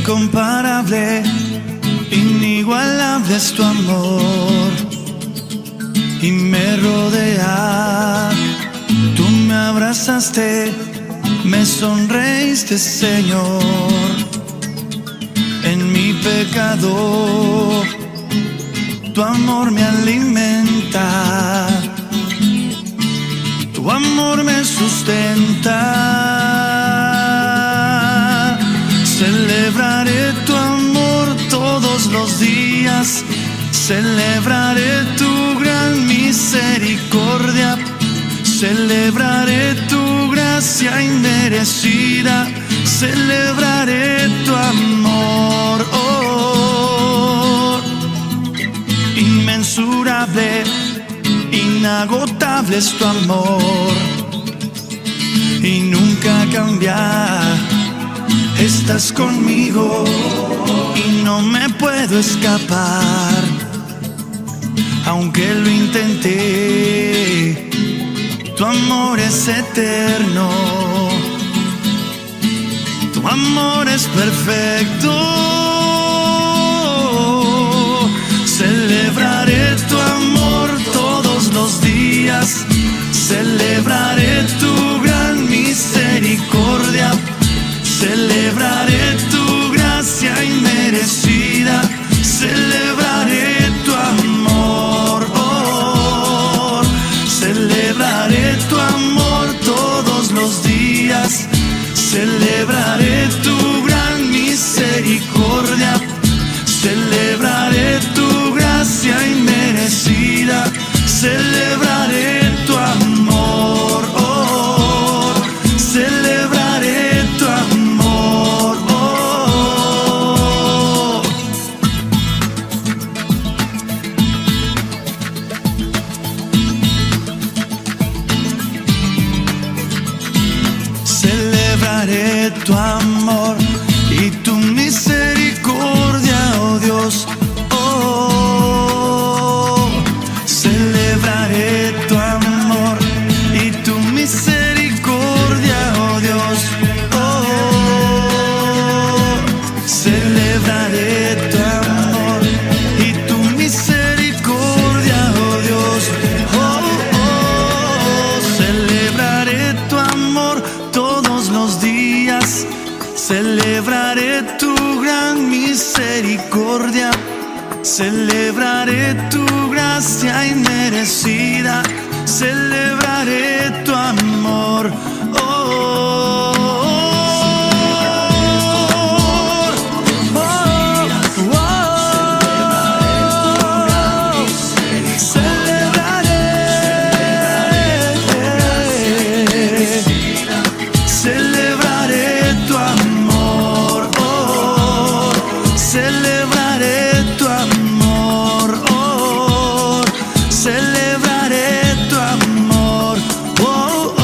Incomparable, inigualable es tu amor y me rodea. Tú me abrazaste, me sonreíste, Señor. En mi pecado, tu amor me alimenta, tu amor me sustenta. Celebraré tu amor todos los días, celebraré tu gran misericordia, celebraré tu gracia inmerecida, celebraré tu amor. Oh, inmensurable, inagotable es tu amor y nunca cambia. Estás conmigo y no me puedo escapar. Aunque lo intenté, tu amor es eterno, tu amor es perfecto. Celebraré tu amor todos los días, celebraré tu gran misericordia, celebraré tu gracia inmerecida, celebraré tu amor. Oh, celebraré tu amor todos los días, celebraré tu gran misericordia, celebraré tu gracia inmerecida, celebraré tu amor. Oh, celebraré tu amor. Oh, celebraré tu amor y tu misericordia, oh Dios. Oh, celebraré tu amor y tu misericordia, oh Dios. Oh, celebraré tu amor y tu misericordia, oh Dios. Oh, oh, celebraré tu amor todos los días, celebraré tu gran misericordia, celebraré tu gracia inmerecida, celebraré tu amor. Oh, celebraré tu amor. Oh, celebraré tu amor. Oh, celebraré tu amor. Oh, oh, oh.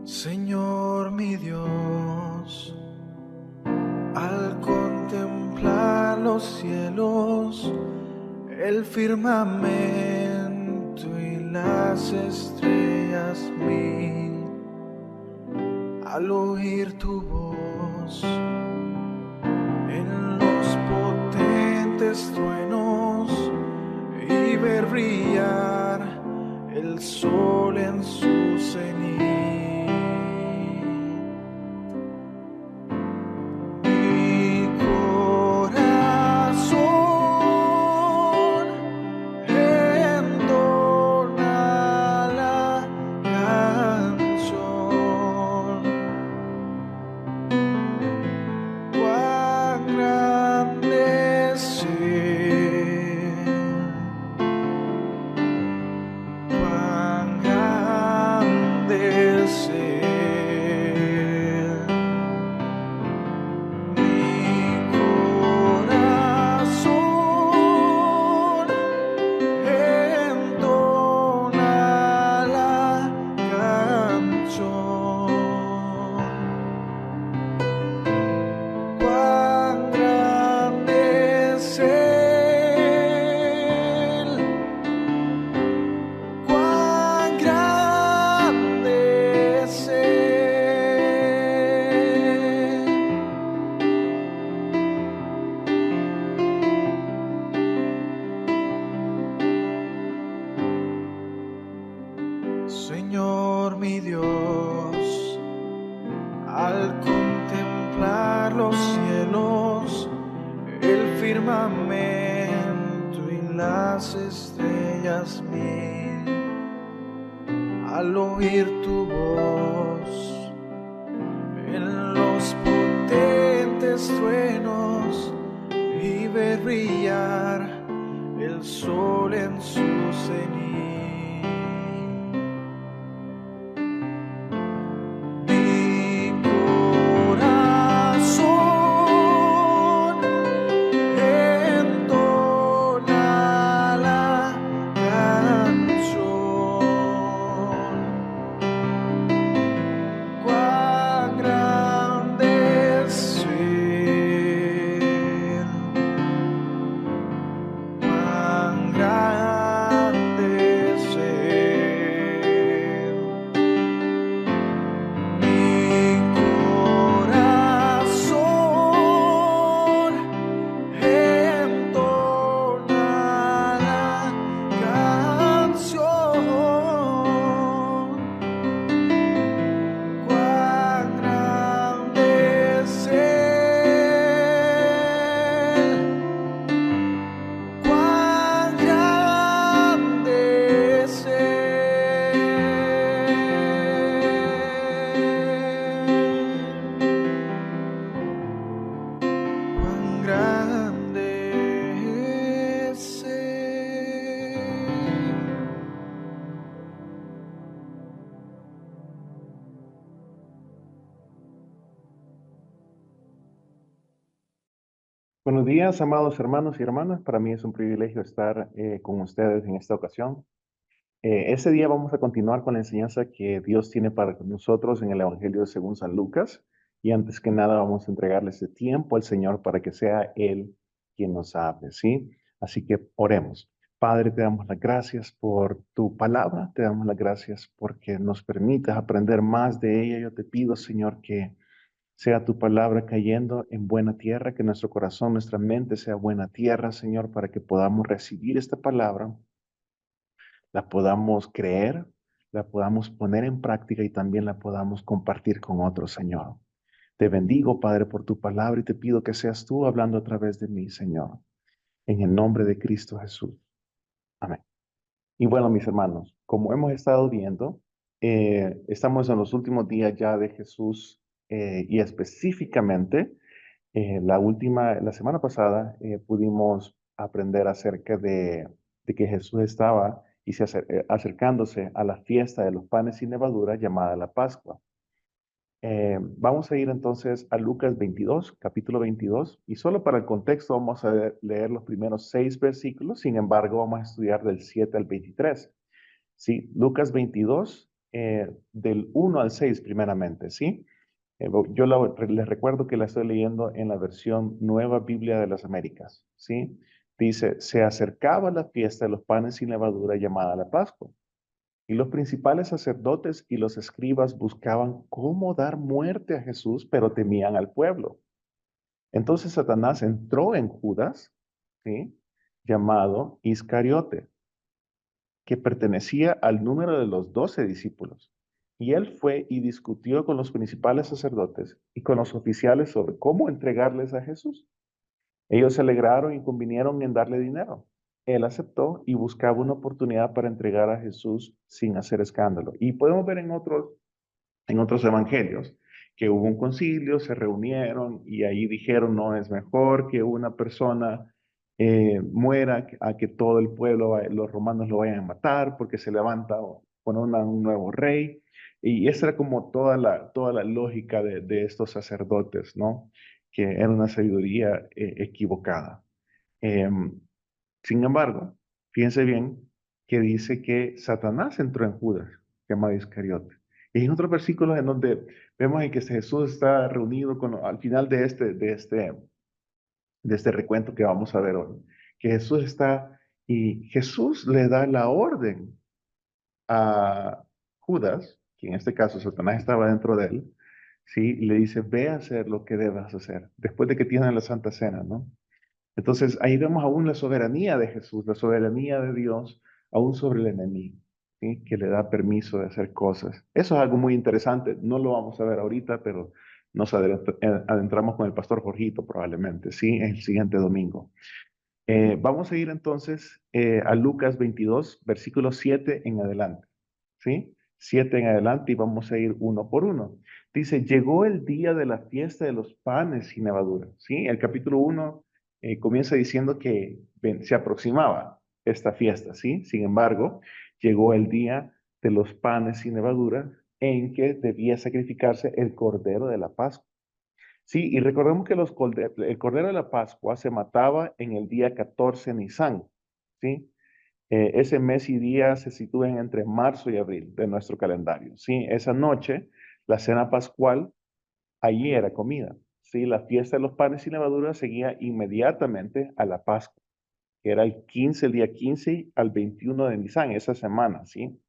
Señor mi Dios, al contemplar los cielos, el firmamento y las estrellas mil, al oír tu voz en los potentes truenos y ver brillar el sol en su cenit. Señor mi Dios, al contemplar los cielos, el firmamento y las estrellas mil, al oír tu voz en los potentes truenos y ver brillar el sol en su cenit. Buenos días, amados hermanos y hermanas. Para mí es un privilegio estar con ustedes en esta ocasión. Este día vamos a continuar con la enseñanza que Dios tiene para nosotros en el Evangelio según San Lucas. Y antes que nada vamos a entregarle este tiempo al Señor para que sea Él quien nos hable, ¿sí? Así que oremos. Padre, te damos las gracias por tu palabra. Te damos las gracias porque nos permites aprender más de ella. Yo te pido, Señor, que sea tu palabra cayendo en buena tierra, que nuestro corazón, nuestra mente sea buena tierra, Señor, para que podamos recibir esta palabra, la podamos creer, la podamos poner en práctica y también la podamos compartir con otros, Señor. Te bendigo, Padre, por tu palabra y te pido que seas tú hablando a través de mí, Señor. En el nombre de Cristo Jesús. Amén. Y bueno, mis hermanos, como hemos estado viendo, estamos en los últimos días ya de Jesús y específicamente la semana pasada pudimos aprender acerca de que Jesús estaba acercándose a la fiesta de los panes sin levadura llamada la Pascua. Vamos a ir entonces a Lucas 22, capítulo 22, y solo para el contexto vamos a leer los primeros 6 versículos, sin embargo vamos a estudiar del 7 al 23. ¿Sí? Lucas 22, del 1 al 6 primeramente, ¿sí? Les recuerdo que la estoy leyendo en la versión Nueva Biblia de las Américas, ¿sí? Dice, se acercaba la fiesta de los panes sin levadura llamada la Pascua, y los principales sacerdotes y los escribas buscaban cómo dar muerte a Jesús, pero temían al pueblo. Entonces Satanás entró en Judas, ¿sí? Llamado Iscariote, que pertenecía al número de los 12 discípulos. Y él fue y discutió con los principales sacerdotes y con los oficiales sobre cómo entregarles a Jesús. Ellos se alegraron y convinieron en darle dinero. Él aceptó y buscaba una oportunidad para entregar a Jesús sin hacer escándalo. Y podemos ver en otros evangelios que hubo un concilio, se reunieron y ahí dijeron, no, es mejor que una persona muera a que todo el pueblo, los romanos lo vayan a matar porque se levanta un nuevo rey. Y esa era como toda la lógica de estos sacerdotes, ¿no? Que era una sabiduría equivocada. Em, Sin embargo, fíjense bien que dice que Satanás entró en Judas, llamado Iscariote. Y hay otros versículos en donde vemos en que Jesús está reunido al final de este recuento que vamos a ver hoy, que Jesús está y Jesús le da la orden a Judas, que en este caso Satanás estaba dentro de él, ¿sí? Y le dice, ve a hacer lo que debas hacer, después de que tienen la Santa Cena, ¿no? Entonces ahí vemos aún la soberanía de Jesús, la soberanía de Dios, aún sobre el enemigo, ¿sí? Que le da permiso de hacer cosas. Eso es algo muy interesante, no lo vamos a ver ahorita, pero nos adentramos con el pastor Jorgito probablemente, ¿sí? El siguiente domingo. Vamos a ir entonces a Lucas 22, versículo 7 en adelante, ¿sí? 7 en adelante y vamos a ir uno por uno. Dice, llegó el día de la fiesta de los panes sin levadura, ¿sí? El capítulo 1 comienza diciendo que se aproximaba esta fiesta, ¿sí? Sin embargo, llegó el día de los panes sin levadura en que debía sacrificarse el cordero de la Pascua. Sí, y recordemos que el Cordero de la Pascua se mataba en el día 14 Nisan, ¿sí? Ese mes y día se sitúan entre marzo y abril de nuestro calendario, ¿sí? Esa noche, la cena pascual, allí era comida, ¿sí? La fiesta de los panes sin levadura seguía inmediatamente a la Pascua, que era el día 15 al 21 de Nisan, esa semana, ¿sí?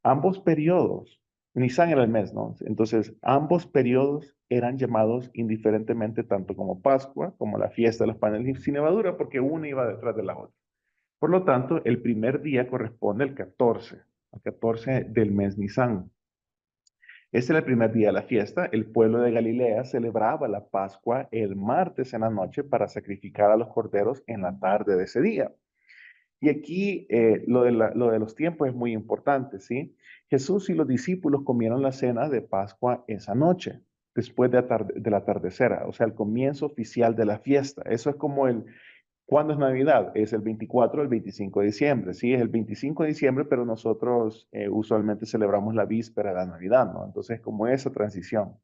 Ambos periodos, Nisan era el mes, ¿no? Entonces, ambos periodos eran llamados indiferentemente tanto como Pascua, como la fiesta de los panes sin levadura, porque una iba detrás de la otra. Por lo tanto, el primer día corresponde al 14 del mes Nisan. Este era el primer día de la fiesta. El pueblo de Galilea celebraba la Pascua el martes en la noche para sacrificar a los corderos en la tarde de ese día. Y aquí lo de los tiempos es muy importante, ¿sí? Jesús y los discípulos comieron la cena de Pascua esa noche, después del atardecer, o sea, el comienzo oficial de la fiesta. Eso es como ¿cuándo es Navidad? Es el 24 o el 25 de diciembre, ¿sí? Es el 25 de diciembre, pero nosotros usualmente celebramos la víspera de la Navidad, ¿no? Entonces, como esa transición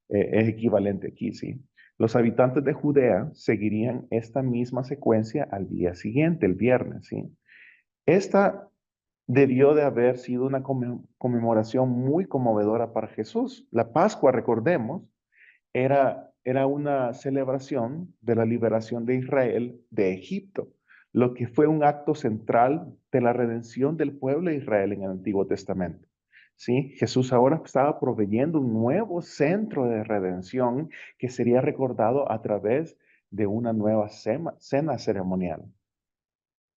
es equivalente aquí, ¿sí? Los habitantes de Judea seguirían esta misma secuencia al día siguiente, el viernes, ¿sí? Esta debió de haber sido una conmemoración muy conmovedora para Jesús. La Pascua, recordemos, era una celebración de la liberación de Israel de Egipto, lo que fue un acto central de la redención del pueblo de Israel en el Antiguo Testamento. ¿Sí? Jesús ahora estaba proveyendo un nuevo centro de redención que sería recordado a través de una nueva cena ceremonial.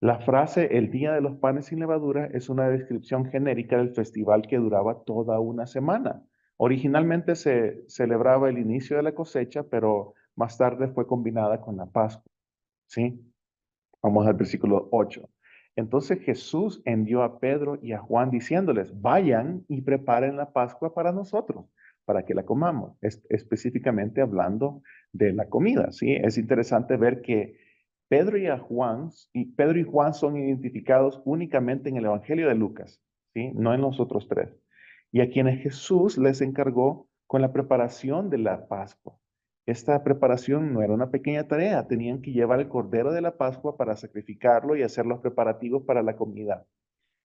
La frase el Día de los Panes sin Levadura es una descripción genérica del festival que duraba toda una semana. Originalmente se celebraba el inicio de la cosecha, pero más tarde fue combinada con la Pascua. ¿Sí? Vamos al versículo 8. Entonces Jesús envió a Pedro y a Juan diciéndoles, vayan y preparen la Pascua para nosotros, para que la comamos. Específicamente hablando de la comida, ¿sí? Es interesante ver que Pedro y Juan son identificados únicamente en el Evangelio de Lucas, ¿sí? No en los otros tres. Y a quienes Jesús les encargó con la preparación de la Pascua. Esta preparación no era una pequeña tarea, tenían que llevar el cordero de la Pascua para sacrificarlo y hacer los preparativos para la comida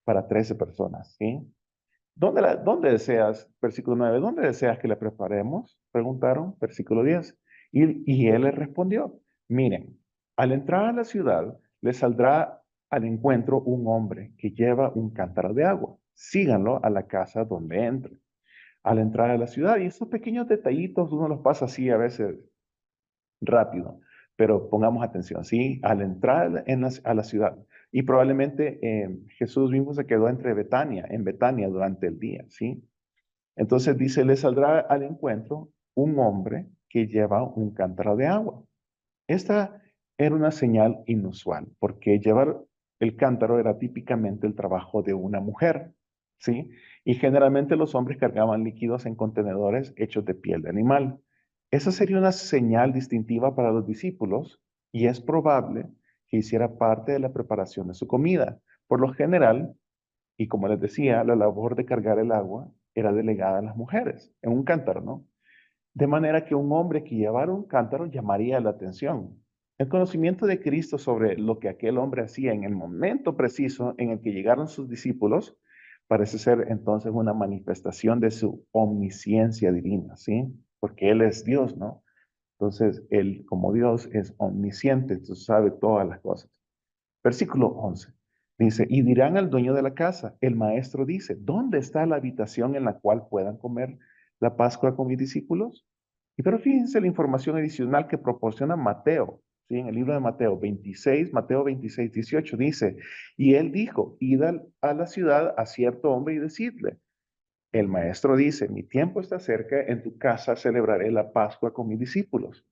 para 13 personas, ¿sí? ¿Dónde deseas, versículo 9, dónde deseas que le preparemos? Preguntaron, versículo 10. Y él les respondió, miren, al entrar a la ciudad, les saldrá al encuentro un hombre que lleva un cántaro de agua. Síganlo a la casa donde entre. Al entrar a la ciudad, y esos pequeños detallitos uno los pasa así a veces rápido, pero pongamos atención, ¿sí? Al entrar a la ciudad, y probablemente Jesús mismo se quedó en Betania durante el día, ¿sí? Entonces dice, le saldrá al encuentro un hombre que lleva un cántaro de agua. Esta era una señal inusual, porque llevar el cántaro era típicamente el trabajo de una mujer, ¿sí? Y generalmente los hombres cargaban líquidos en contenedores hechos de piel de animal. Esa sería una señal distintiva para los discípulos y es probable que hiciera parte de la preparación de su comida. Por lo general, y como les decía, la labor de cargar el agua era delegada a las mujeres, en un cántaro, ¿no? De manera que un hombre que llevara un cántaro llamaría la atención. El conocimiento de Cristo sobre lo que aquel hombre hacía en el momento preciso en el que llegaron sus discípulos parece ser entonces una manifestación de su omnisciencia divina, ¿sí? Porque Él es Dios, ¿no? Entonces, Él como Dios es omnisciente, entonces sabe todas las cosas. Versículo 11. Dice, y dirán al dueño de la casa, el maestro dice, ¿dónde está la habitación en la cual puedan comer la Pascua con mis discípulos? Y pero fíjense la información adicional que proporciona Mateo, ¿sí? En el libro de Mateo 26, 18 dice, y él dijo, id a la ciudad a cierto hombre y decidle, el maestro dice, mi tiempo está cerca, en tu casa celebraré la Pascua con mis discípulos.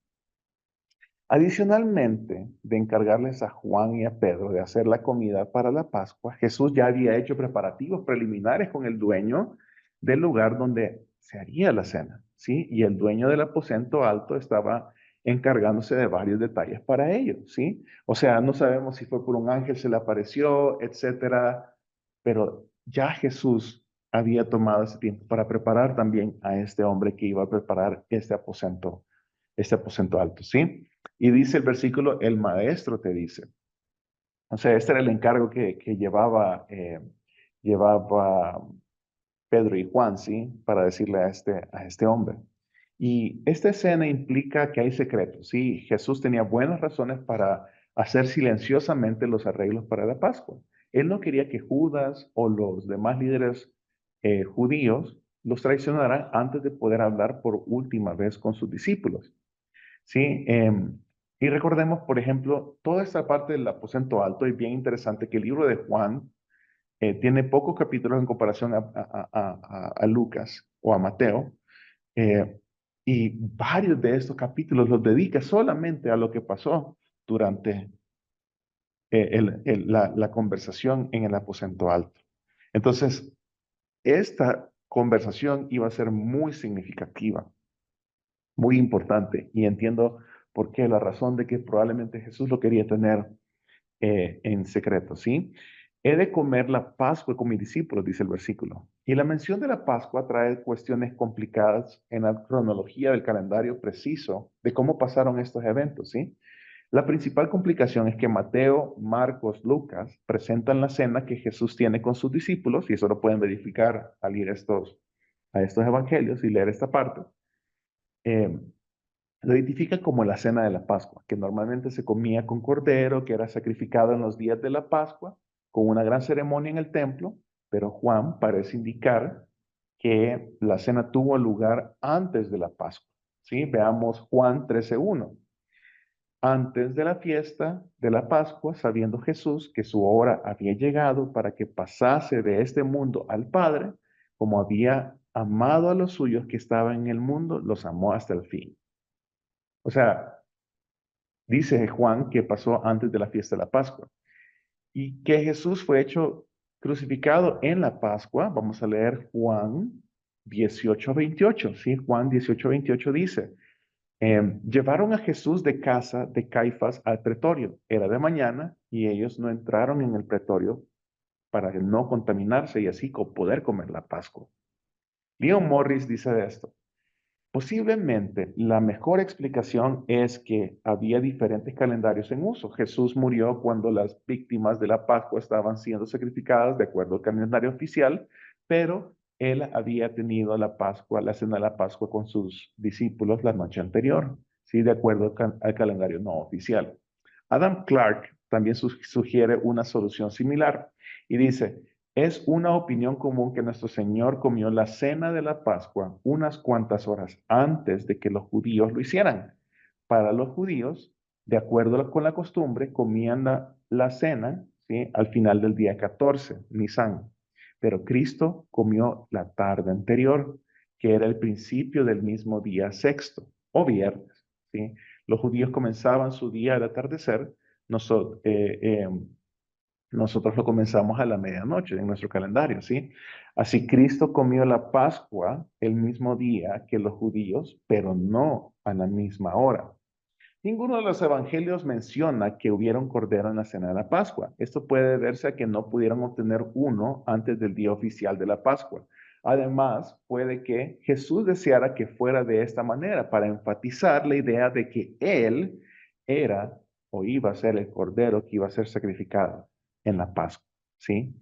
Adicionalmente, de encargarles a Juan y a Pedro de hacer la comida para la Pascua, Jesús ya había hecho preparativos preliminares con el dueño del lugar donde se haría la cena, ¿sí? Y el dueño del aposento alto estaba encargándose de varios detalles para ellos, ¿sí? O sea, no sabemos si fue por un ángel, se le apareció, etcétera, pero ya Jesús había tomado ese tiempo para preparar también a este hombre que iba a preparar este aposento alto, ¿sí? Y dice el versículo, el maestro te dice. O sea, este era el encargo que llevaba Pedro y Juan, ¿sí? Para decirle a este hombre. Y esta escena implica que hay secretos, ¿sí? Jesús tenía buenas razones para hacer silenciosamente los arreglos para la Pascua. Él no quería que Judas o los demás líderes judíos los traicionaran antes de poder hablar por última vez con sus discípulos. Sí, y recordemos, por ejemplo, toda esta parte del aposento alto, es bien interesante que el libro de Juan tiene pocos capítulos en comparación a Lucas o a Mateo, eh, y varios de estos capítulos los dedica solamente a lo que pasó durante la conversación en el aposento alto. Entonces, esta conversación iba a ser muy significativa, muy importante, y entiendo por qué, la razón de que probablemente Jesús lo quería tener en secreto, ¿sí? He de comer la Pascua con mis discípulos, dice el versículo. Y la mención de la Pascua trae cuestiones complicadas en la cronología del calendario preciso de cómo pasaron estos eventos, ¿sí? La principal complicación es que Mateo, Marcos, Lucas presentan la cena que Jesús tiene con sus discípulos, y eso lo pueden verificar al ir a estos evangelios y leer esta parte. Eh, lo identifica como la cena de la Pascua, que normalmente se comía con cordero, que era sacrificado en los días de la Pascua, con una gran ceremonia en el templo, pero Juan parece indicar que la cena tuvo lugar antes de la Pascua. ¿Sí? Veamos Juan 13:1. Antes de la fiesta de la Pascua, sabiendo Jesús que su hora había llegado para que pasase de este mundo al Padre, como había amado a los suyos que estaban en el mundo, los amó hasta el fin. O sea, dice Juan que pasó antes de la fiesta de la Pascua y que Jesús fue hecho crucificado en la Pascua. Vamos a leer Juan 18:28. ¿Sí? Juan 18:28 dice, llevaron a Jesús de casa de Caifás al pretorio. Era de mañana y ellos no entraron en el pretorio para no contaminarse y así poder comer la Pascua. Leon Morris dice de esto. Posiblemente la mejor explicación es que había diferentes calendarios en uso. Jesús murió cuando las víctimas de la Pascua estaban siendo sacrificadas de acuerdo al calendario oficial, pero él había tenido la cena de la Pascua con sus discípulos la noche anterior, ¿sí? De acuerdo al calendario no oficial. Adam Clark también sugiere una solución similar y dice, es una opinión común que nuestro Señor comió la cena de la Pascua unas cuantas horas antes de que los judíos lo hicieran. Para los judíos, de acuerdo con la costumbre, comían la cena, ¿sí? Al final del día 14, Nisan. Pero Cristo comió la tarde anterior, que era el principio del mismo día sexto o viernes, ¿sí? Los judíos comenzaban su día al atardecer. Nosotros, nosotros lo comenzamos a la medianoche en nuestro calendario, ¿sí? Así Cristo comió la Pascua el mismo día que los judíos, pero no a la misma hora. Ninguno de los evangelios menciona que hubiera un cordero en la cena de la Pascua. Esto puede deberse a que no pudieron obtener uno antes del día oficial de la Pascua. Además, puede que Jesús deseara que fuera de esta manera para enfatizar la idea de que Él era o iba a ser el cordero que iba a ser sacrificado en la Pascua, ¿sí?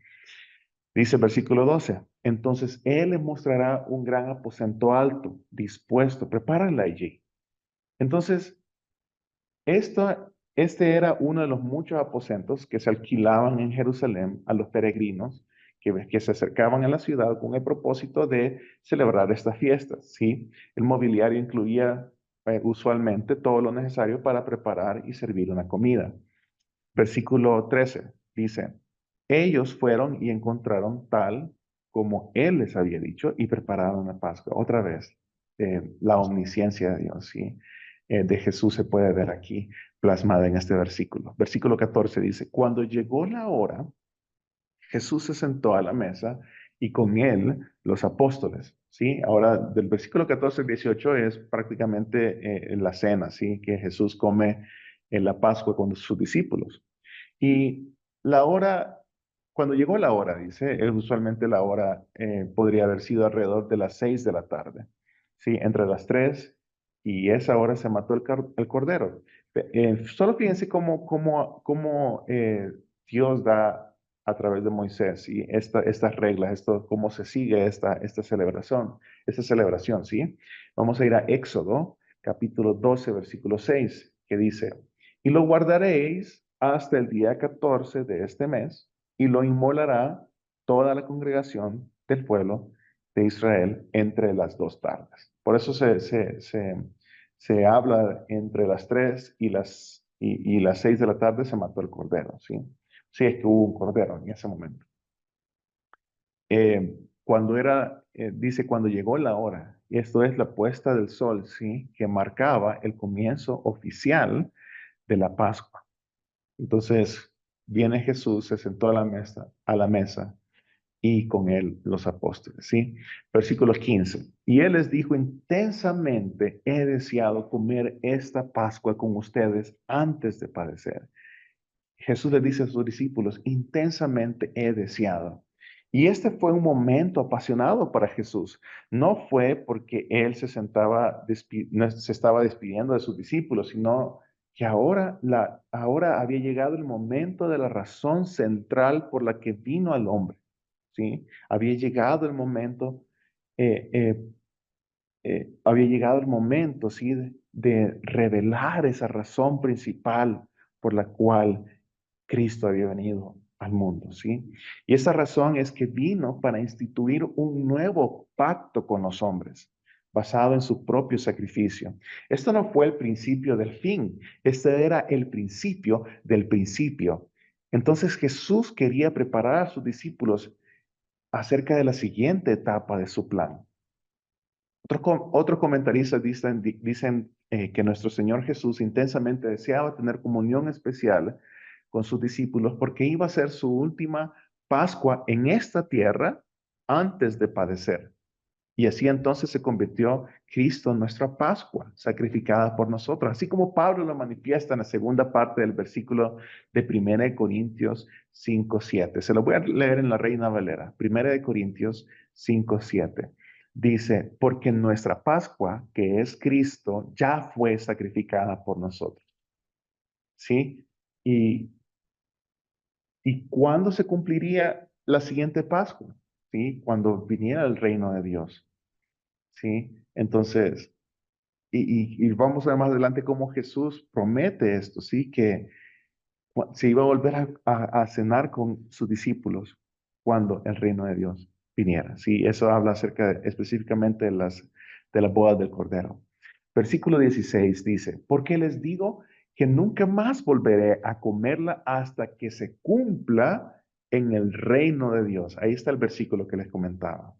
Dice el versículo 12, entonces Él le mostrará un gran aposento alto, dispuesto, prepárala allí. Entonces, este era uno de los muchos aposentos que se alquilaban en Jerusalén a los peregrinos que se acercaban a la ciudad con el propósito de celebrar estas fiestas, ¿sí? El mobiliario incluía usualmente todo lo necesario para preparar y servir una comida. Versículo 13 dice, ellos fueron y encontraron tal como Él les había dicho y prepararon la Pascua. Otra vez, la omnisciencia de Dios, ¿sí? De Jesús se puede ver aquí plasmada en este versículo. Versículo 14 dice, cuando llegó la hora, Jesús se sentó a la mesa y con él los apóstoles, ¿sí? Ahora, del versículo 14 al 18 es prácticamente la cena, ¿sí? Que Jesús come en la Pascua con sus discípulos. Y la hora, cuando llegó la hora, dice, usualmente la hora podría haber sido alrededor de las 6 de la tarde, ¿sí? Entre las 3 y esa hora se mató el cordero. Solo fíjense cómo Dios da a través de Moisés y estas reglas, cómo se sigue esta celebración, ¿sí? Vamos a ir a Éxodo, capítulo 12, versículo 6, que dice, y lo guardaréis hasta el día 14 de este mes, y lo inmolará toda la congregación del pueblo de Israel entre las 2 tardes. Por eso se habla entre las 3 y las 6 de la tarde se mató el cordero, ¿sí? Sí, es que hubo un cordero en ese momento. Dice, cuando llegó la hora, y esto es la puesta del sol, ¿sí? Que marcaba el comienzo oficial de la Pascua. Entonces, viene Jesús, se sentó a la mesa y con él los apóstoles, ¿sí? Versículo 15. Y él les dijo, intensamente he deseado comer esta Pascua con ustedes antes de padecer. Jesús le dice a sus discípulos, intensamente he deseado. Y este fue un momento apasionado para Jesús. No fue porque él no se estaba despidiendo de sus discípulos, sino que ahora había llegado el momento de la razón central por la que vino al hombre. ¿Sí? Eh, eh, Había llegado el momento, ¿sí? De revelar esa razón principal por la cual Cristo había venido al mundo, ¿sí? Y esa razón es que vino para instituir un nuevo pacto con los hombres, basado en su propio sacrificio. Esto no fue el principio del fin, este era el principio del principio. Entonces Jesús quería preparar a sus discípulos acerca de la siguiente etapa de su plan. Otros comentaristas dicen que nuestro Señor Jesús intensamente deseaba tener comunión especial con sus discípulos porque iba a ser su última Pascua en esta tierra antes de padecer. Y así entonces se convirtió Cristo en nuestra Pascua, sacrificada por nosotros, así como Pablo lo manifiesta en la segunda parte del versículo de 1 Corintios 5:7. Se lo voy a leer en la Reina Valera, 1 Corintios 5:7. Dice, porque nuestra Pascua, que es Cristo, ya fue sacrificada por nosotros. ¿Sí? Y, ¿Y cuándo se cumpliría la siguiente Pascua? ¿Sí? Cuando viniera el reino de Dios. ¿Sí? Entonces, y vamos a ver más adelante cómo Jesús promete esto, ¿sí? Que se iba a volver a cenar con sus discípulos cuando el reino de Dios viniera, ¿sí? Eso habla específicamente de las bodas del Cordero. Versículo 16 dice, porque les digo que nunca más volveré a comerla hasta que se cumpla en el reino de Dios. Ahí está el versículo que les comentaba.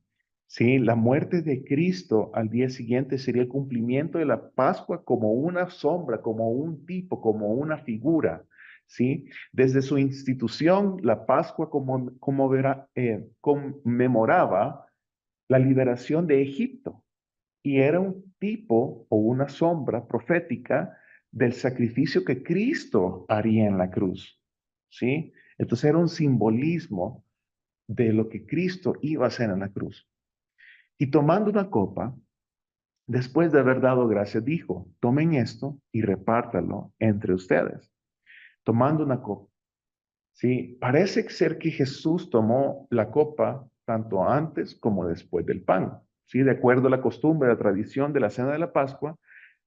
Sí, la muerte de Cristo al día siguiente sería el cumplimiento de la Pascua como una sombra, como un tipo, como una figura. ¿Sí? Desde su institución, la Pascua conmemoraba la liberación de Egipto y era un tipo o una sombra profética del sacrificio que Cristo haría en la cruz. ¿Sí? Entonces era un simbolismo de lo que Cristo iba a hacer en la cruz. Y tomando una copa, después de haber dado gracias, dijo, tomen esto y repártalo entre ustedes. Tomando una copa. Sí, parece ser que Jesús tomó la copa tanto antes como después del pan. Sí, de acuerdo a la costumbre, la tradición de la cena de la Pascua,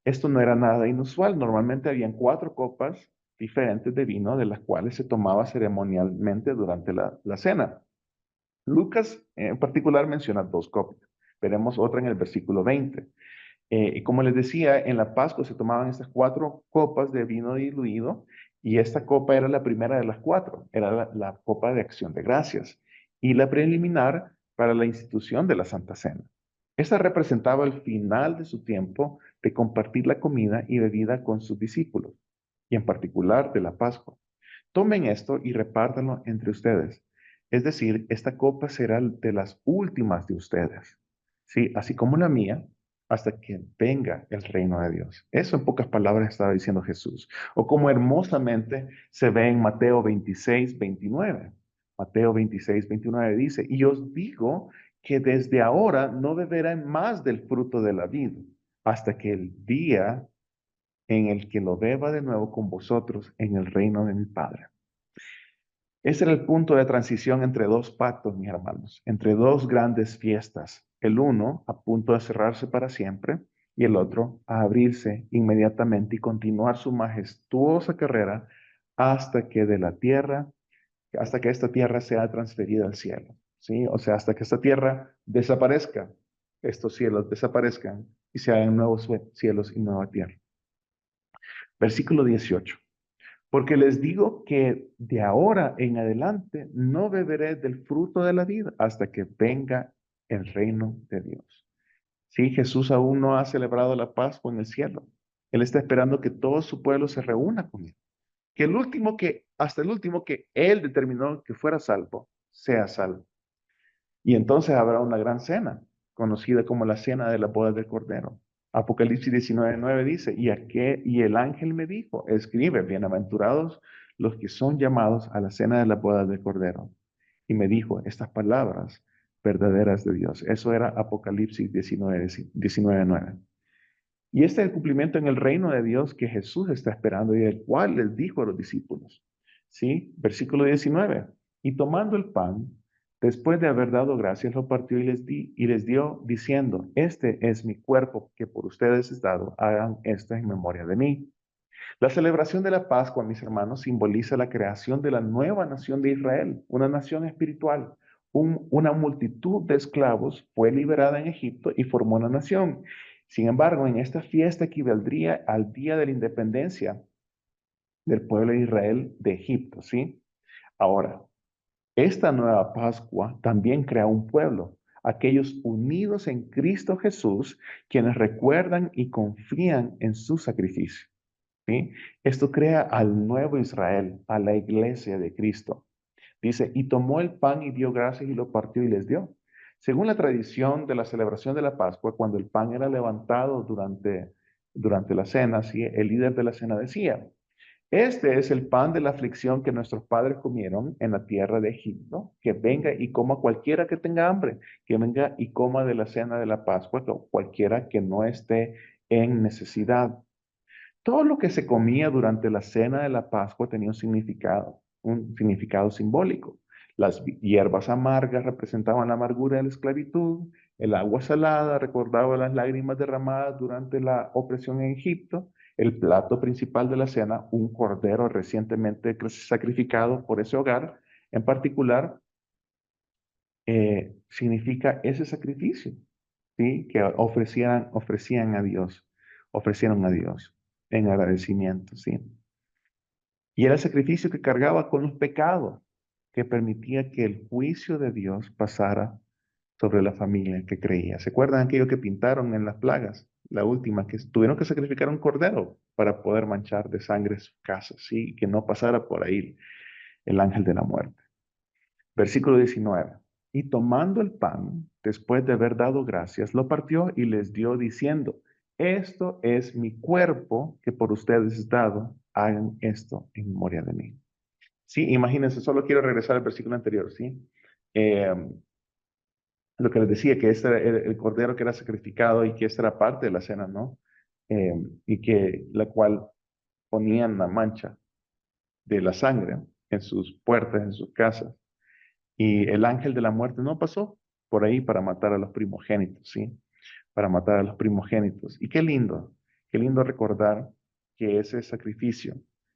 esto no era nada inusual. Normalmente habían 4 copas diferentes de vino de las cuales se tomaba ceremonialmente durante la cena. Lucas en particular menciona 2 copas. Veremos otra en el versículo 20. Y como les decía, en la Pascua se tomaban estas 4 copas de vino diluido y esta copa era la primera de las 4, era la copa de acción de gracias y la preliminar para la institución de la Santa Cena. Esta representaba el final de su tiempo de compartir la comida y bebida con sus discípulos y en particular de la Pascua. Tomen esto y repártanlo entre ustedes. Es decir, esta copa será de las últimas de ustedes, ¿sí? Así como la mía, hasta que venga el reino de Dios. Eso en pocas palabras estaba diciendo Jesús. O como hermosamente se ve en Mateo 26, 29. Mateo 26, 29 dice, y os digo que desde ahora no beberán más del fruto de la vid, hasta que el día en el que lo beba de nuevo con vosotros en el reino de mi Padre. Ese era el punto de transición entre 2 pactos, mis hermanos, entre 2 grandes fiestas. El uno a punto de cerrarse para siempre y el otro a abrirse inmediatamente y continuar su majestuosa carrera hasta que de la tierra, hasta que esta tierra sea transferida al cielo. ¿Sí? O sea, hasta que esta tierra desaparezca, estos cielos desaparezcan y se hagan nuevos cielos y nueva tierra. Versículo 18. Porque les digo que de ahora en adelante no beberé del fruto de la vida hasta que venga el reino de Dios. Sí, Jesús aún no ha celebrado la Pascua en el cielo. Él está esperando que todo su pueblo se reúna con él. Hasta el último que él determinó que fuera salvo, sea salvo. Y entonces habrá una gran cena, conocida como la cena de la boda del Cordero. Apocalipsis 19:9 dice, y el ángel me dijo, escribe, bienaventurados los que son llamados a la cena de la boda del Cordero. Y me dijo estas palabras verdaderas de Dios. Eso era Apocalipsis 19:9. Y este es el cumplimiento en el reino de Dios que Jesús está esperando y el cual les dijo a los discípulos. ¿Sí? Versículo 19. Y tomando el pan, después de haber dado gracias, lo partió y les dio diciendo, este es mi cuerpo que por ustedes es dado, hagan esto en memoria de mí. La celebración de la Pascua, mis hermanos, simboliza la creación de la nueva nación de Israel, una nación espiritual. Una multitud de esclavos fue liberada en Egipto y formó una nación. Sin embargo, en esta fiesta equivaldría al día de la independencia del pueblo de Israel de Egipto, ¿sí? Ahora, esta nueva Pascua también crea un pueblo, aquellos unidos en Cristo Jesús, quienes recuerdan y confían en su sacrificio. ¿Sí? Esto crea al nuevo Israel, a la iglesia de Cristo. Dice, y tomó el pan y dio gracias y lo partió y les dio. Según la tradición de la celebración de la Pascua, cuando el pan era levantado durante la cena, ¿sí? El líder de la cena decía, este es el pan de la aflicción que nuestros padres comieron en la tierra de Egipto, que venga y coma cualquiera que tenga hambre, que venga y coma de la cena de la Pascua, cualquiera que no esté en necesidad. Todo lo que se comía durante la cena de la Pascua tenía un significado simbólico. Las hierbas amargas representaban la amargura de la esclavitud, el agua salada recordaba las lágrimas derramadas durante la opresión en Egipto, el plato principal de la cena, un cordero recientemente sacrificado por ese hogar, en particular, significa ese sacrificio, ¿sí? Que ofrecieron a Dios en agradecimiento, ¿sí? Y era el sacrificio que cargaba con los pecados, que permitía que el juicio de Dios pasara sobre la familia que creía. ¿Se acuerdan aquello que pintaron en las plagas? La última, que tuvieron que sacrificar un cordero para poder manchar de sangre su casa, ¿sí? Que no pasara por ahí el ángel de la muerte. Versículo 19. Y tomando el pan, después de haber dado gracias, lo partió y les dio diciendo, esto es mi cuerpo que por ustedes es dado, hagan esto en memoria de mí. Sí, imagínense, solo quiero regresar al versículo anterior, ¿sí? Eh, lo que les decía, que este era el cordero que era sacrificado y que esta era parte de la cena, ¿no? Y que la cual ponían la mancha de la sangre en sus puertas, en sus casas. Y el ángel de la muerte no pasó por ahí para matar a los primogénitos, ¿sí? Para matar a los primogénitos. Y qué lindo recordar que ese sacrificio,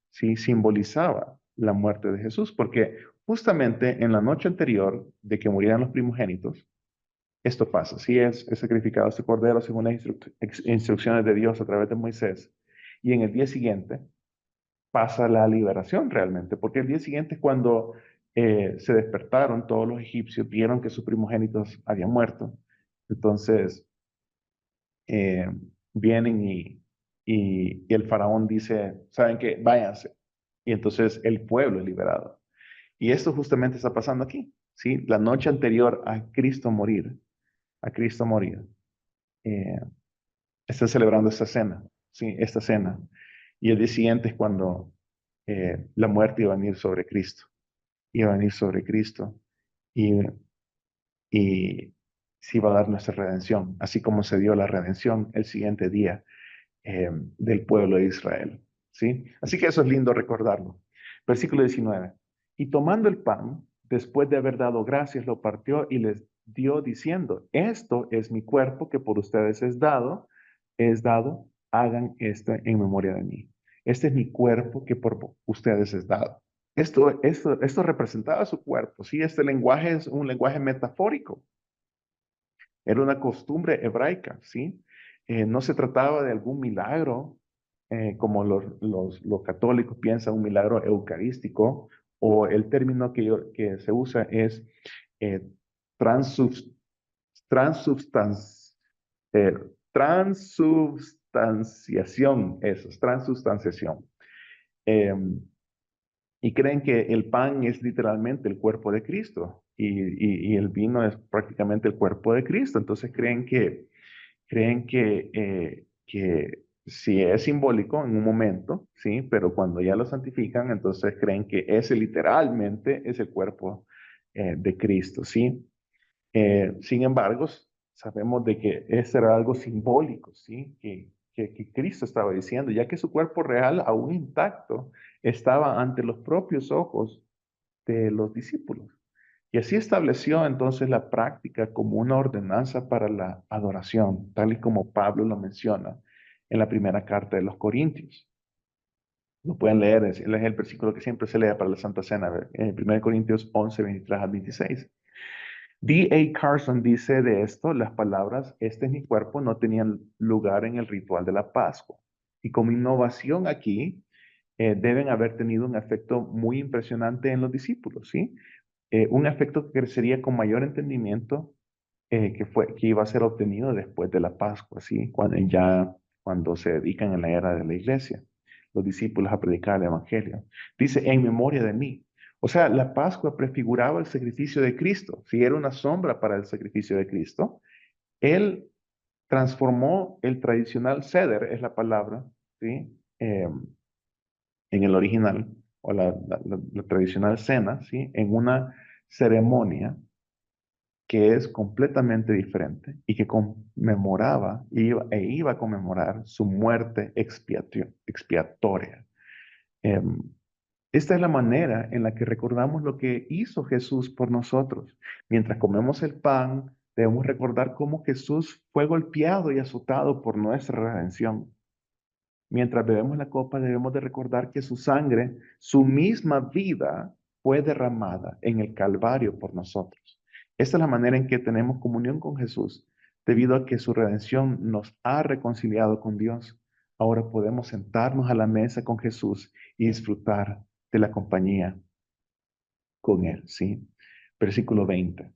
¿sí? Simbolizaba la muerte de Jesús, porque justamente en la noche anterior de que murieran los primogénitos, esto pasa, sí es sacrificado este cordero según las instrucciones de Dios a través de Moisés, y en el día siguiente pasa la liberación realmente, porque el día siguiente es cuando se despertaron todos los egipcios, vieron que sus primogénitos habían muerto, entonces eh, vienen y el faraón dice, ¿saben qué? Váyanse, y entonces el pueblo es liberado. Y esto justamente está pasando aquí, ¿sí? La noche anterior a Cristo morir, eh, está celebrando esta cena, ¿sí? Esta cena. Y el día siguiente es cuando la muerte iba a venir sobre Cristo. Iba a venir sobre Cristo y, y se iba a dar nuestra redención, así como se dio la redención el siguiente día del pueblo de Israel, ¿sí? Así que eso es lindo recordarlo. Versículo 19. Y tomando el pan, después de haber dado gracias, lo partió y les dio diciendo, esto es mi cuerpo que por ustedes es dado, hagan esto en memoria de mí. Este es mi cuerpo que por ustedes es dado. Esto representaba su cuerpo, ¿sí? Este lenguaje es un lenguaje metafórico. Era una costumbre hebraica, ¿sí? No se trataba de algún milagro, como los católicos piensan, un milagro eucarístico, o el término que se usa es eh, transubs- transubstan- eh, transubstanciación, eso es transubstanciación. Eh, y creen que el pan es literalmente el cuerpo de Cristo y el vino es prácticamente el cuerpo de Cristo. Entonces creen que sí es simbólico en un momento, sí, pero cuando ya lo santifican, entonces creen que ese literalmente es el cuerpo de Cristo, sí. Sin embargo, sabemos de que ese era algo simbólico, sí, que Cristo estaba diciendo, ya que su cuerpo real, aún intacto, estaba ante los propios ojos de los discípulos. Y así estableció entonces la práctica como una ordenanza para la adoración, tal y como Pablo lo menciona en la primera carta de los Corintios. Lo pueden leer, es el versículo que siempre se lee para la Santa Cena, en 1 Corintios 11, 23 al 26. D. A. Carson dice de esto, las palabras, este es mi cuerpo, no tenían lugar en el ritual de la Pascua. Y como innovación aquí, deben haber tenido un efecto muy impresionante en los discípulos, ¿sí? Un efecto que crecería con mayor entendimiento que iba a ser obtenido después de la Pascua, ¿sí? Cuando se dedican en la era de la iglesia, los discípulos a predicar el Evangelio. Dice, en memoria de mí. O sea, la Pascua prefiguraba el sacrificio de Cristo. Si era una sombra para el sacrificio de Cristo, Él transformó el tradicional ceder, es la palabra, ¿sí? En el original, o la tradicional cena, ¿sí? En una ceremonia que es completamente diferente y que conmemoraba iba a conmemorar su muerte expiatoria. Em, Esta es la manera en la que recordamos lo que hizo Jesús por nosotros. Mientras comemos el pan, debemos recordar cómo Jesús fue golpeado y azotado por nuestra redención. Mientras bebemos la copa, debemos de recordar que su sangre, su misma vida, fue derramada en el Calvario por nosotros. Esta es la manera en que tenemos comunión con Jesús, debido a que su redención nos ha reconciliado con Dios. Ahora podemos sentarnos a la mesa con Jesús y disfrutar de la compañía con Él, ¿sí? Versículo 20.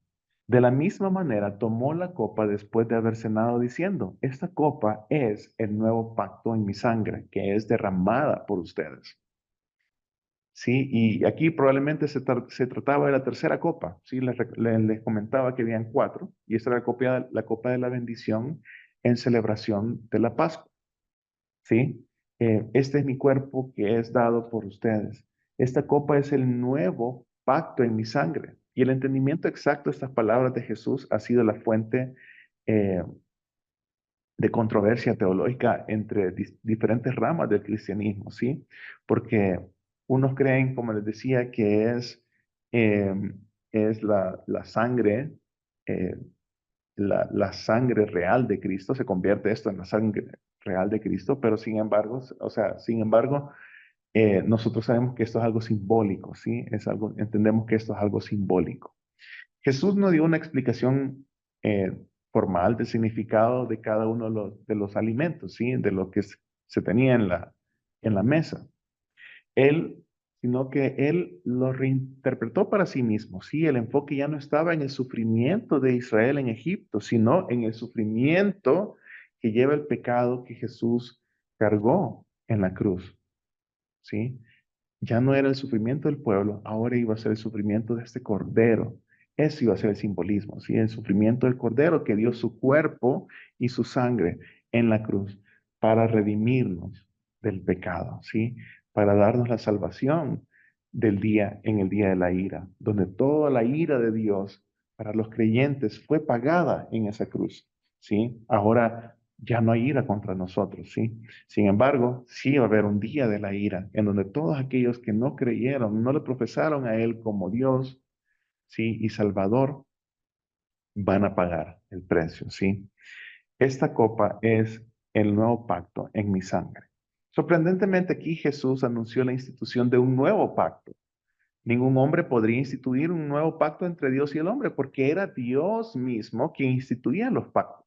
De la misma manera tomó la copa después de haber cenado diciendo, esta copa es el nuevo pacto en mi sangre que es derramada por ustedes. Sí, y aquí probablemente se trataba de la tercera copa, ¿sí? Les comentaba que habían cuatro, y esta era la copa de la bendición en celebración de la Pascua, ¿sí? Este es mi cuerpo que es dado por ustedes. Esta copa es el nuevo pacto en mi sangre. Y el entendimiento exacto de estas palabras de Jesús ha sido la fuente eh, de controversia teológica entre diferentes ramas del cristianismo, ¿sí? Porque unos creen, como les decía, que eh, es la sangre, eh, la sangre real de Cristo, se convierte esto en la sangre real de Cristo, pero sin embargo, o sea, sin embargo, nosotros sabemos que esto es algo simbólico, ¿sí? Es algo, entendemos que esto es algo simbólico. Jesús no dio una explicación formal del significado de cada uno de los alimentos, ¿sí? De lo que se tenía en la mesa. Él, sino que él lo reinterpretó para sí mismo, ¿sí? El enfoque ya no estaba en el sufrimiento de Israel en Egipto, sino en el sufrimiento que lleva el pecado que Jesús cargó en la cruz, ¿sí? Ya no era el sufrimiento del pueblo, ahora iba a ser el sufrimiento de este cordero. Ese iba a ser el simbolismo, ¿sí? El sufrimiento del cordero que dio su cuerpo y su sangre en la cruz para redimirnos del pecado, ¿sí? Para darnos la salvación del día en el día de la ira, donde toda la ira de Dios para los creyentes fue pagada en esa cruz, ¿sí? Ahora ya no hay ira contra nosotros, ¿sí? Sin embargo, sí va a haber un día de la ira en donde todos aquellos que no creyeron, no le profesaron a Él como Dios, ¿sí? Y Salvador, van a pagar el precio, ¿sí? Esta copa es el nuevo pacto en mi sangre. Sorprendentemente aquí Jesús anunció la institución de un nuevo pacto. Ningún hombre podría instituir un nuevo pacto entre Dios y el hombre porque era Dios mismo quien instituía los pactos.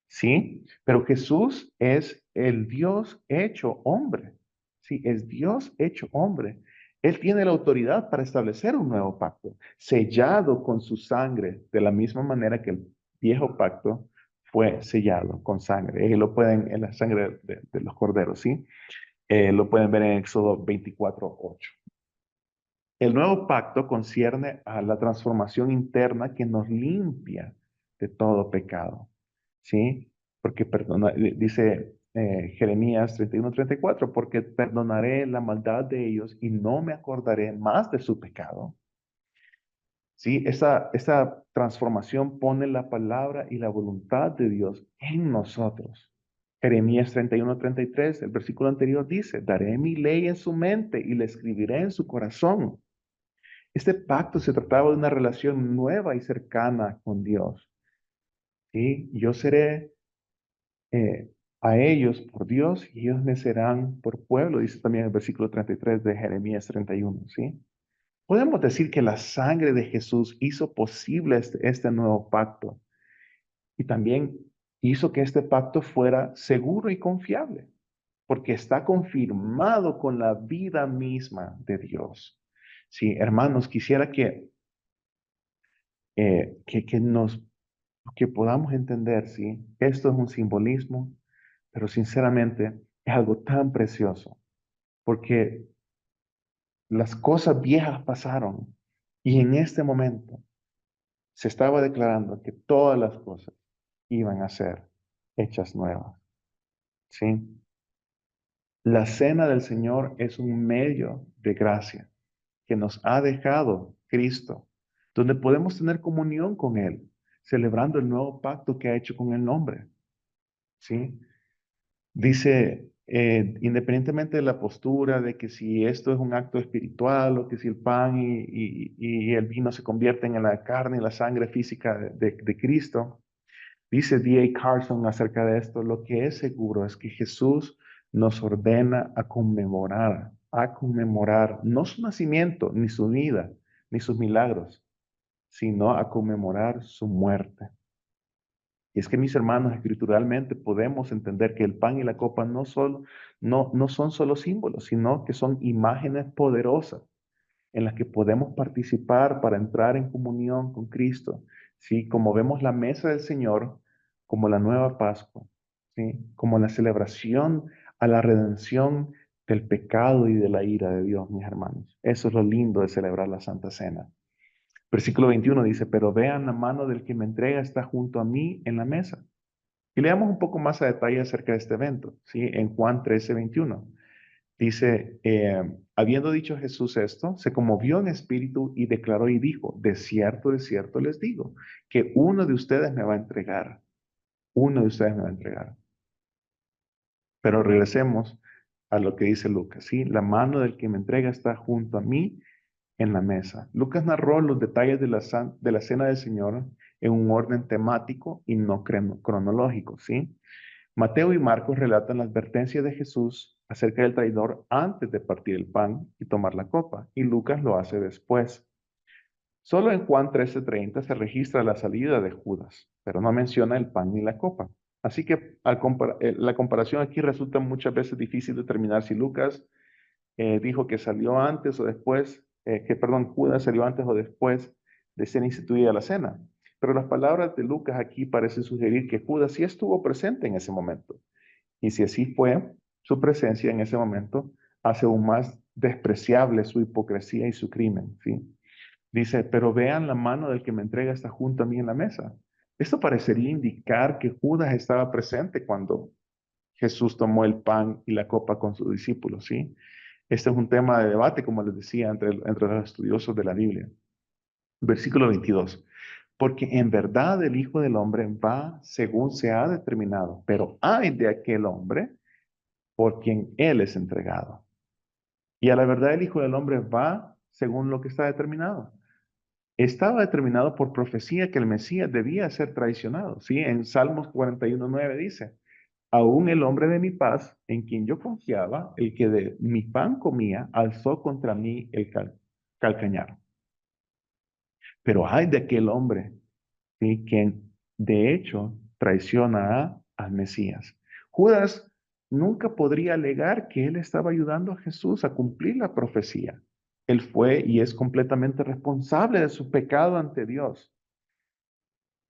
¿Sí? Pero Jesús es el Dios hecho hombre. Sí, es Dios hecho hombre. Él tiene la autoridad para establecer un nuevo pacto, sellado con su sangre, de la misma manera que el viejo pacto fue sellado con sangre. Lo pueden, en la sangre de los corderos, ¿sí? Lo pueden ver en Éxodo 24:8. El nuevo pacto concierne a la transformación interna que nos limpia de todo pecado, ¿sí? Porque perdona, dice Jeremías 31:34, porque perdonaré la maldad de ellos y no me acordaré más de su pecado. ¿Sí? Esa transformación pone la palabra y la voluntad de Dios en nosotros. Jeremías 31:33, el versículo anterior dice, daré mi ley en su mente y la escribiré en su corazón. Este pacto se trataba de una relación nueva y cercana con Dios. ¿Sí? Yo seré eh, a ellos por Dios y ellos me serán por pueblo, dice también el versículo 33 de Jeremías 31. ¿Sí? Podemos decir que la sangre de Jesús hizo posible este nuevo pacto y también hizo que este pacto fuera seguro y confiable, porque está confirmado con la vida misma de Dios. Sí, hermanos, quisiera que que podamos entender, ¿sí? Esto es un simbolismo, pero sinceramente es algo tan precioso, porque las cosas viejas pasaron y en este momento se estaba declarando que todas las cosas iban a ser hechas nuevas, ¿sí? La cena del Señor es un medio de gracia que nos ha dejado Cristo, donde podemos tener comunión con Él, celebrando el nuevo pacto que ha hecho con el nombre, ¿sí? Dice, independientemente de la postura, de que si esto es un acto espiritual o que si el pan y el vino se convierten en la carne y la sangre física de Cristo, dice D.A. Carson acerca de esto, lo que es seguro es que Jesús nos ordena a conmemorar no su nacimiento, ni su vida, ni sus milagros, sino a conmemorar su muerte. Y es que mis hermanos, escrituralmente podemos entender que el pan y la copa no son solo símbolos, sino que son imágenes poderosas en las que podemos participar para entrar en comunión con Cristo. ¿Sí? Como vemos la mesa del Señor como la nueva Pascua, ¿sí? Como la celebración a la redención del pecado y de la ira de Dios, mis hermanos. Eso es lo lindo de celebrar la Santa Cena. Versículo 21 dice, pero vean la mano del que me entrega está junto a mí en la mesa. Y leamos un poco más a detalle acerca de este evento, ¿sí? En Juan 13:21. Dice, habiendo dicho Jesús esto, se conmovió en espíritu y declaró y dijo, de cierto les digo, que uno de ustedes me va a entregar, uno de ustedes me va a entregar. Pero regresemos a lo que dice Lucas, ¿sí? La mano del que me entrega está junto a mí en la mesa. Lucas narró los detalles de de la cena del Señor en un orden temático y no cronológico, ¿sí? Mateo y Marcos relatan la advertencia de Jesús acerca del traidor antes de partir el pan y tomar la copa, y Lucas lo hace después. Solo en Juan 13:30 se registra la salida de Judas, pero no menciona el pan ni la copa. Así que la comparación aquí resulta muchas veces difícil determinar si Lucas dijo que salió antes o después, Judas salió antes o después de ser instituida la cena. Pero las palabras de Lucas aquí parecen sugerir que Judas sí estuvo presente en ese momento. Y si así fue, su presencia en ese momento hace aún más despreciable su hipocresía y su crimen, ¿sí? Dice, pero vean la mano del que me entrega está junto a mí en la mesa. Esto parecería indicar que Judas estaba presente cuando Jesús tomó el pan y la copa con sus discípulos, ¿sí? Este es un tema de debate, como les decía, entre los estudiosos de la Biblia. Versículo 22. Porque en verdad el Hijo del Hombre va según se ha determinado, pero ay de aquel hombre por quien Él es entregado. Y a la verdad el Hijo del Hombre va según lo que está determinado. Estaba determinado por profecía que el Mesías debía ser traicionado. ¿Sí? En Salmos 41:9 dice, aún el hombre de mi paz, en quien yo confiaba, el que de mi pan comía, alzó contra mí el calcañar. Pero ay de aquel hombre, ¿sí? Quien de hecho traiciona al Mesías. Judas nunca podría alegar que él estaba ayudando a Jesús a cumplir la profecía. Él fue y es completamente responsable de su pecado ante Dios.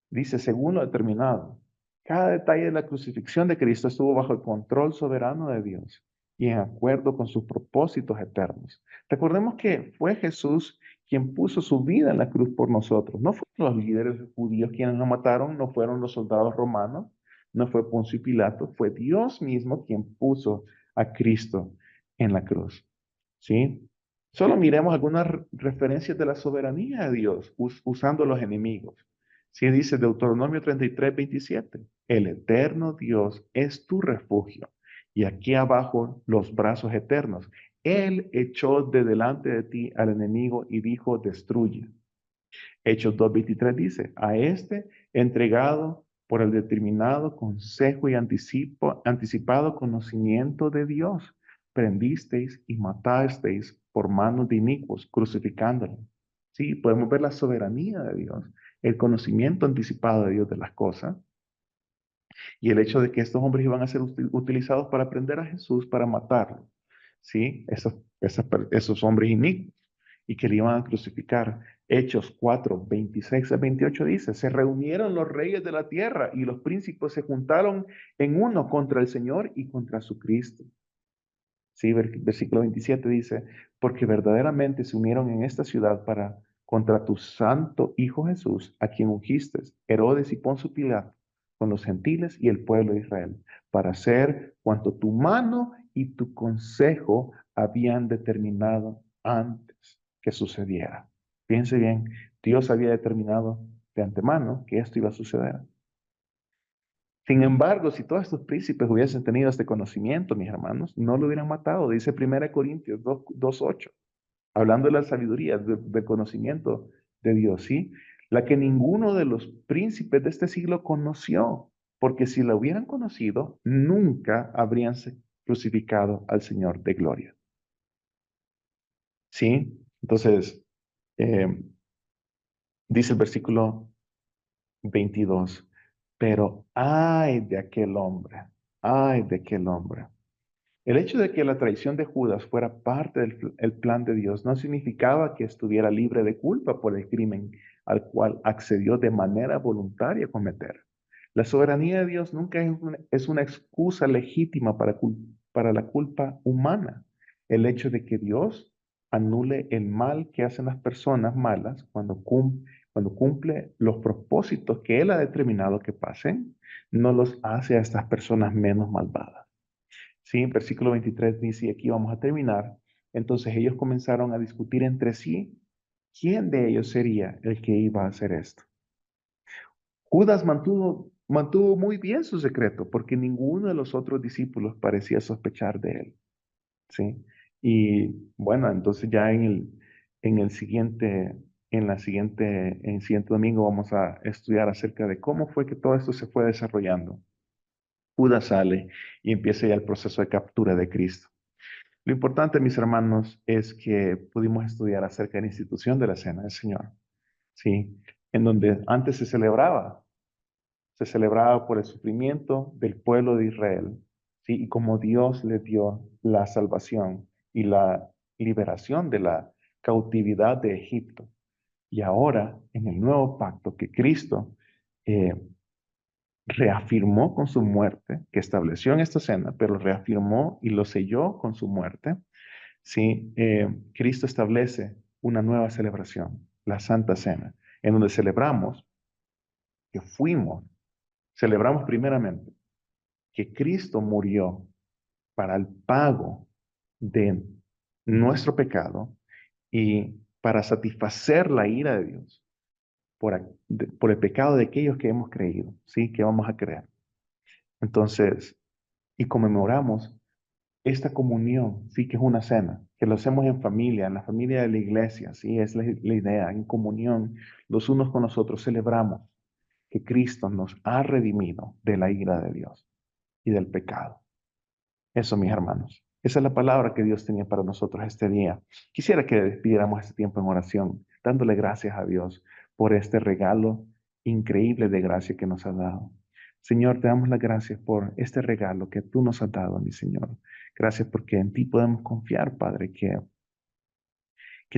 Dice, según lo determinado. Cada detalle de la crucifixión de Cristo estuvo bajo el control soberano de Dios y en acuerdo con sus propósitos eternos. Recordemos que fue Jesús quien puso su vida en la cruz por nosotros. No fueron los líderes judíos quienes lo mataron, no fueron los soldados romanos, no fue Poncio Pilato, fue Dios mismo quien puso a Cristo en la cruz. ¿Sí? Solo miremos algunas referencias de la soberanía de Dios usando los enemigos. Sí, dice Deuteronomio 33:27, el eterno Dios es tu refugio. Y aquí abajo los brazos eternos. Él echó de delante de ti al enemigo y dijo, destruye. Hechos 2:23 dice, a este entregado por el determinado consejo y anticipado conocimiento de Dios, prendisteis y matasteis por manos de inicuos, crucificándolo. Sí, podemos ver la soberanía de Dios, el conocimiento anticipado de Dios de las cosas y el hecho de que estos hombres iban a ser utilizados para prender a Jesús, para matarlo. Sí, esos hombres inicuos y que le iban a crucificar. Hechos 4:26-28 dice, se reunieron los reyes de la tierra y los príncipes se juntaron en uno contra el Señor y contra su Cristo. Sí, versículo 27 dice, porque verdaderamente se unieron en esta ciudad contra tu santo Hijo Jesús, a quien ungiste, Herodes y Poncio Pilato, con los gentiles y el pueblo de Israel, para hacer cuanto tu mano y tu consejo habían determinado antes que sucediera. Piense bien, Dios había determinado de antemano que esto iba a suceder. Sin embargo, si todos estos príncipes hubiesen tenido este conocimiento, mis hermanos, no lo hubieran matado. Dice 1 Corintios 2:8, hablando de la sabiduría, del conocimiento de Dios, ¿sí? La que ninguno de los príncipes de este siglo conoció, porque si la hubieran conocido, nunca habrían crucificado al Señor de gloria. ¿Sí? Entonces, eh, dice el versículo 22, pero ay de aquel hombre, ay de aquel hombre. El hecho de que la traición de Judas fuera parte del plan de Dios no significaba que estuviera libre de culpa por el crimen al cual accedió de manera voluntaria a cometer. La soberanía de Dios nunca es una excusa legítima para la culpa humana. El hecho de que Dios anule el mal que hacen las personas malas cuando cumple los propósitos que Él ha determinado que pasen, no los hace a estas personas menos malvadas. Sí, versículo 23 dice, y aquí vamos a terminar. Entonces ellos comenzaron a discutir entre sí quién de ellos sería el que iba a hacer esto. Judas mantuvo muy bien su secreto porque ninguno de los otros discípulos parecía sospechar de él. ¿Sí? Y bueno, entonces ya en el siguiente, en el siguiente domingo vamos a estudiar acerca de cómo fue que todo esto se fue desarrollando. Judas sale y empieza ya el proceso de captura de Cristo. Lo importante, mis hermanos, es que pudimos estudiar acerca de la institución de la Cena del Señor, ¿sí? En donde antes se celebraba por el sufrimiento del pueblo de Israel, ¿sí? Y como Dios le dio la salvación y la liberación de la cautividad de Egipto. Y ahora, en el nuevo pacto que Cristo eh, reafirmó con su muerte, que estableció en esta cena, pero reafirmó y lo selló con su muerte, ¿sí? Cristo establece una nueva celebración, la Santa Cena, en donde que celebramos primeramente que Cristo murió para el pago de nuestro pecado y para satisfacer la ira de Dios por el pecado de aquellos que hemos creído, ¿sí? Que vamos a creer. Entonces, y conmemoramos esta comunión, sí, que es una cena, que lo hacemos en familia, en la familia de la iglesia, sí, es la idea, en comunión, los unos con los otros, celebramos que Cristo nos ha redimido de la ira de Dios y del pecado. Eso, mis hermanos, esa es la palabra que Dios tenía para nosotros este día. Quisiera que despidiéramos este tiempo en oración, dándole gracias a Dios por este regalo increíble de gracia que nos ha dado. Señor, te damos las gracias por este regalo que tú nos has dado, mi Señor. Gracias porque en ti podemos confiar, Padre, que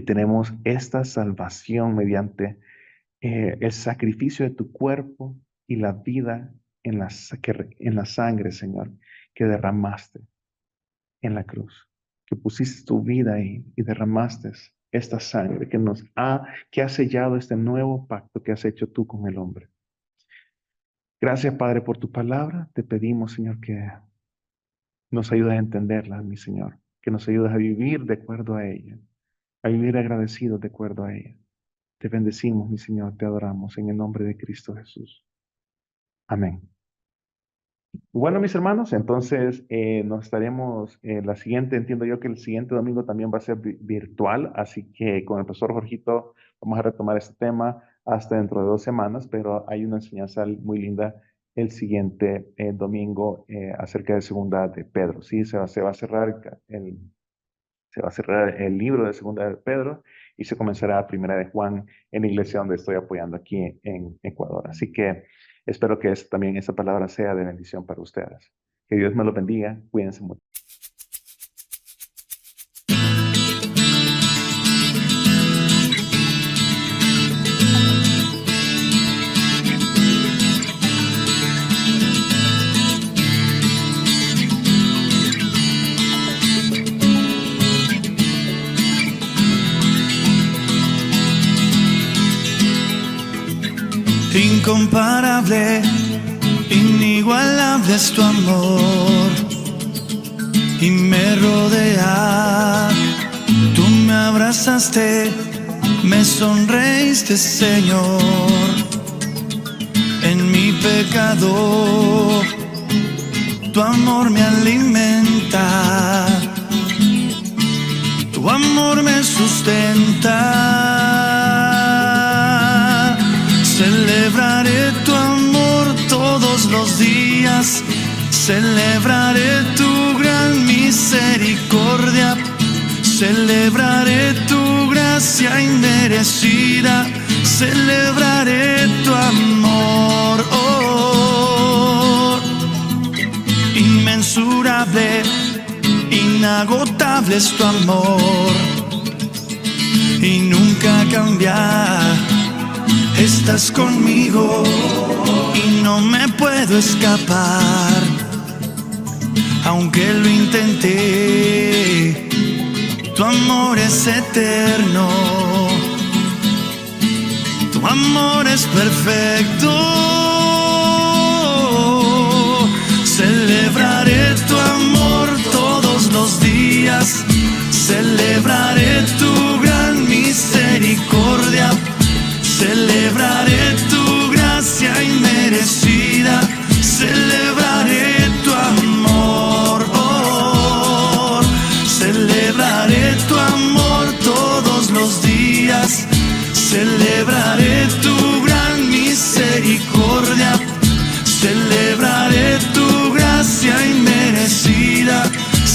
tenemos esta salvación mediante el sacrificio de tu cuerpo y la vida en la sangre, Señor, que derramaste en la cruz, que pusiste tu vida ahí y derramaste esta sangre que ha sellado este nuevo pacto que has hecho tú con el hombre. Gracias, Padre, por tu palabra. Te pedimos, Señor, que nos ayudes a entenderla, mi Señor, que nos ayudes a vivir de acuerdo a ella, a vivir agradecidos de acuerdo a ella. Te bendecimos, mi Señor, te adoramos en el nombre de Cristo Jesús. Amén. Bueno, mis hermanos, entonces nos estaremos entiendo yo que el siguiente domingo también va a ser virtual, así que con el profesor Jorgito vamos a retomar este tema hasta dentro de 2 semanas, pero hay una enseñanza muy linda el siguiente domingo acerca de Segunda de Pedro. Sí, se va a cerrar el libro de Segunda de Pedro y se comenzará Primera de Juan en la iglesia donde estoy apoyando aquí en Ecuador. Así que espero que también esa palabra sea de bendición para ustedes. Que Dios me los bendiga. Cuídense mucho. Incomparable, inigualable es tu amor y me rodea. Tú me abrazaste, me sonreíste, Señor. En mi pecado, tu amor me alimenta, tu amor me sustenta. Celebraré tu amor todos los días, celebraré tu gran misericordia, celebraré tu gracia inmerecida, celebraré tu amor, oh, inmensurable, inagotable es tu amor y nunca cambia. Estás conmigo y no me puedo escapar, aunque lo intenté. Tu amor es eterno, tu amor es perfecto. Celebraré tu amor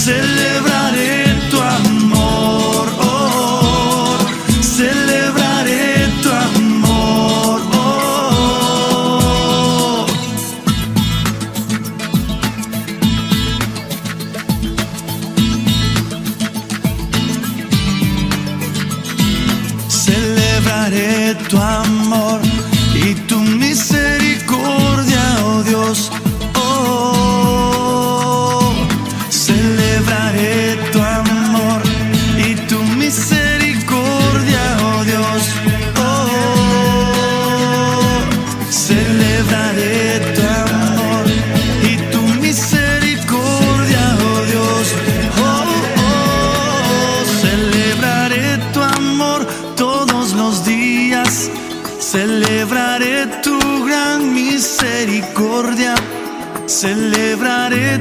celebraré tu amor, oh, celebraré tu amor, oh. Celebraré tu amor y tu misericordia, oh Dios, oh. Celebraré tu amor y tu misericordia, oh Dios, oh. Celebraré tu amor y tu misericordia, oh Dios, oh, oh. Celebraré tu amor todos los días, celebraré tu gran misericordia, celebraré